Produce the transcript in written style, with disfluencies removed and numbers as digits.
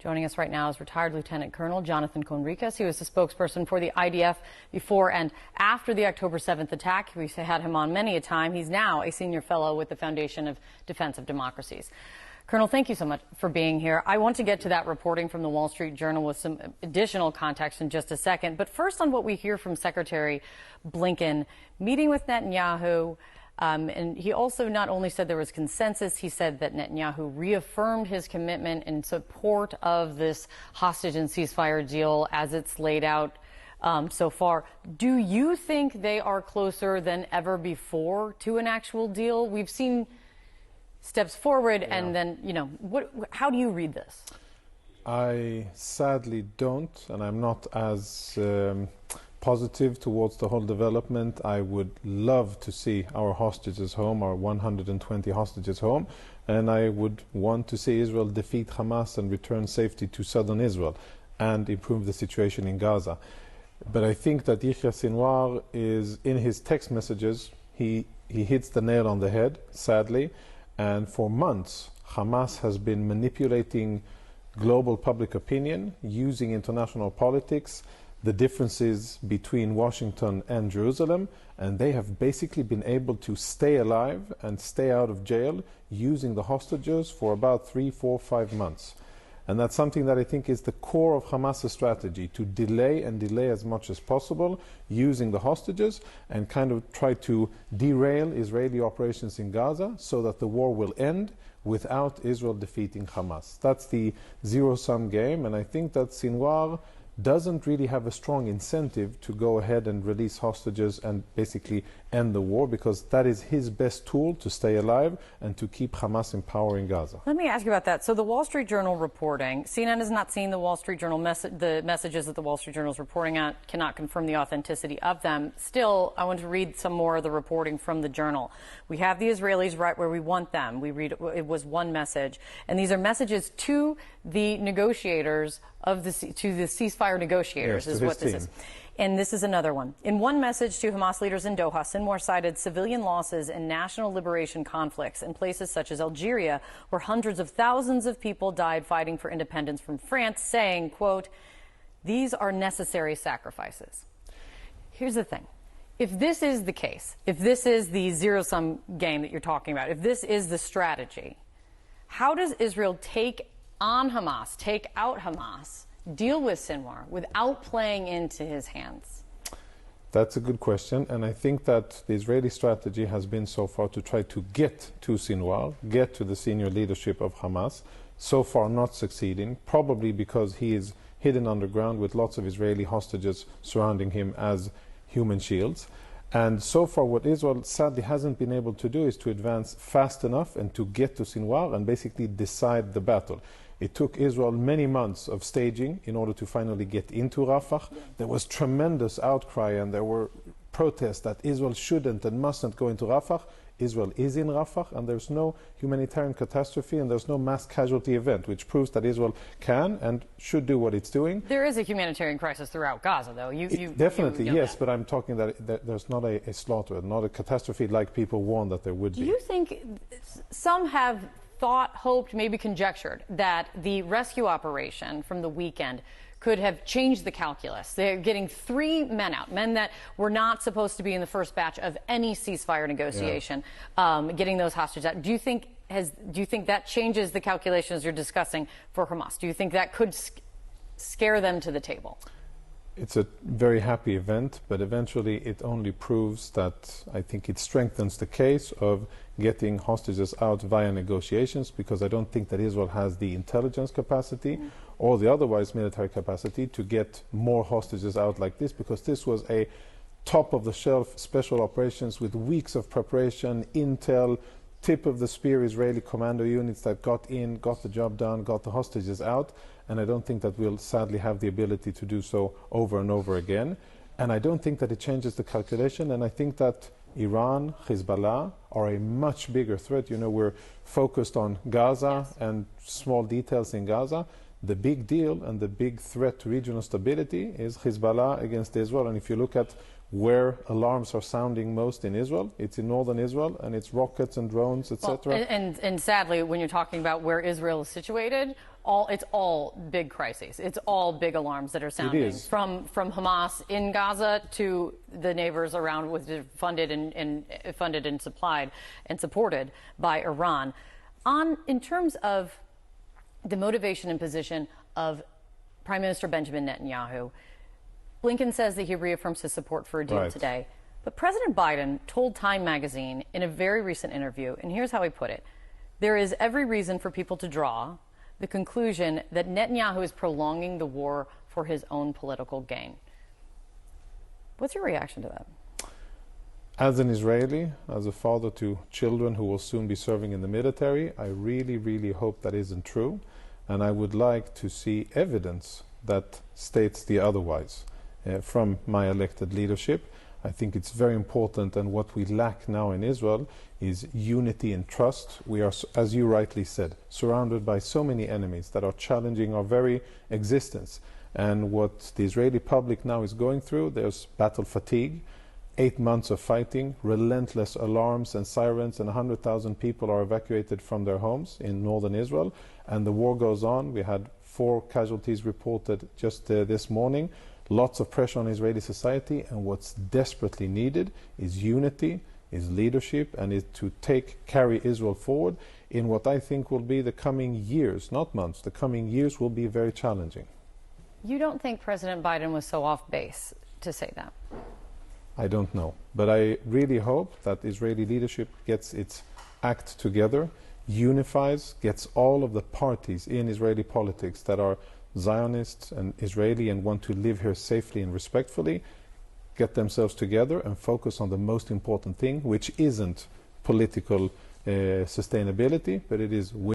Joining us right now is retired Lieutenant Colonel Jonathan Conricus. He was the spokesperson for the IDF before and after the October 7th attack. We've had him on many a time. He's now a senior fellow with the Foundation of Defense of Democracies. Colonel, thank you so much for being here. I want to get to that reporting from the Wall Street Journal with some additional context in just a second. But first on what we hear from Secretary Blinken meeting with Netanyahu. And he also not only said there was consensus, he said that Netanyahu reaffirmed his commitment in support of this hostage and ceasefire deal as it's laid out so far. Do you think they are closer than ever before to an actual deal? We've seen steps forward, and then, how do you read this? I sadly don't, and I'm not as positive towards the whole development. I would love to see our hostages home, our 120 hostages home, and I would want to see Israel defeat Hamas and return safety to southern Israel and improve the situation in Gaza. But I think that Yahya Sinwar is, in his text messages, he hits the nail on the head, sadly, and for months Hamas has been manipulating global public opinion, using international politics, the differences between Washington and Jerusalem, and they have basically been able to stay alive and stay out of jail using the hostages for about 3, 4, 5 months. And that's something that I think is the core of Hamas's strategy, to delay and delay as much as possible using the hostages and kind of try to derail Israeli operations in Gaza so that the war will end without Israel defeating Hamas. That's the zero-sum game, and I think that Sinwar doesn't really have a strong incentive to go ahead and release hostages and basically end the war, because that is his best tool to stay alive and to keep Hamas in power in Gaza. Let me ask you about that. So the Wall Street Journal reporting, CNN has not seen the Wall Street Journal the messages that the Wall Street Journal is reporting on, cannot confirm the authenticity of them. Still, I want to read some more of the reporting from the Journal. We have the Israelis right where we want them. We read it was one message, and these are messages to the negotiators to the ceasefire negotiators, yes, is what this is. And this is another one. In one message to Hamas leaders in Doha, Sinwar cited civilian losses in national liberation conflicts in places such as Algeria, where hundreds of thousands of people died fighting for independence from France, saying, quote, "These are necessary sacrifices." Here's the thing. If this is the case, if this is the zero-sum game that you're talking about, if this is the strategy, how does Israel take on Hamas, take out Hamas, deal with Sinwar without playing into his hands? That's a good question, and I think that the Israeli strategy has been so far to try to get to Sinwar, get to the senior leadership of Hamas, so far not succeeding, probably because he is hidden underground with lots of Israeli hostages surrounding him as human shields. And so far what Israel sadly hasn't been able to do is to advance fast enough and to get to Sinwar and basically decide the battle. It took Israel many months of staging in order to finally get into Rafah. There was tremendous outcry and there were protests that Israel shouldn't and mustn't go into Rafah. Israel is in Rafah, and there's no humanitarian catastrophe and there's no mass casualty event, which proves that Israel can and should do what it's doing. There is a humanitarian crisis throughout Gaza, though. Definitely, yes, but I'm talking that there's not a slaughter, not a catastrophe like people warned that there would be. Do you think some have thought, hoped, maybe conjectured that the rescue operation from the weekend could have changed the calculus? They're getting 3 men out, men that were not supposed to be in the first batch of any ceasefire negotiation, getting those hostages out. Do you think that changes the calculations you're discussing for Hamas? Do you think that could scare them to the table? It's a very happy event, but eventually it only proves that I think it strengthens the case of getting hostages out via negotiations, because I don't think that Israel has the intelligence capacity or the otherwise military capacity to get more hostages out like this, because this was a top-of-the-shelf special operations with weeks of preparation, intel, tip-of-the-spear Israeli commando units that got in, got the job done, got the hostages out, and I don't think that we'll sadly have the ability to do so over and over again. And I don't think that it changes the calculation, and I think that Iran, Hezbollah are a much bigger threat. You know, we're focused on Gaza and small details in Gaza. The big deal and the big threat to regional stability is Hezbollah against Israel, and if you look at where alarms are sounding most in Israel, it's in northern Israel, and it's rockets and drones, etc. And sadly, when you're talking about where Israel is situated, it's all big crises. It's all big alarms that are sounding. It is. From Hamas in Gaza to the neighbors around, with funded and supplied and supported by Iran. In terms of the motivation and position of Prime Minister Benjamin Netanyahu, Blinken says that he reaffirms his support for a deal today. But President Biden told Time magazine in a very recent interview, and here's how he put it: there is every reason for people to draw the conclusion that Netanyahu is prolonging the war for his own political gain. What's your reaction to that? As an Israeli, as a father to children who will soon be serving in the military, I really, really hope that isn't true. And I would like to see evidence that states the otherwise from my elected leadership. I think it's very important, and what we lack now in Israel is unity and trust. We are, as you rightly said, surrounded by so many enemies that are challenging our very existence. And what the Israeli public now is going through, there's battle fatigue, 8 months of fighting, relentless alarms and sirens, and 100,000 people are evacuated from their homes in northern Israel, and the war goes on. We had 4 casualties reported just this morning. Lots of pressure on Israeli society, and what's desperately needed is unity, is leadership, and is to carry Israel forward in what I think will be the coming years, not months. The coming years will be very challenging. You don't think President Biden was so off base to say that? I don't know, but I really hope that Israeli leadership gets its act together, unifies, gets all of the parties in Israeli politics that are Zionists and Israeli and want to live here safely and respectfully, get themselves together and focus on the most important thing, which isn't political sustainability, but it is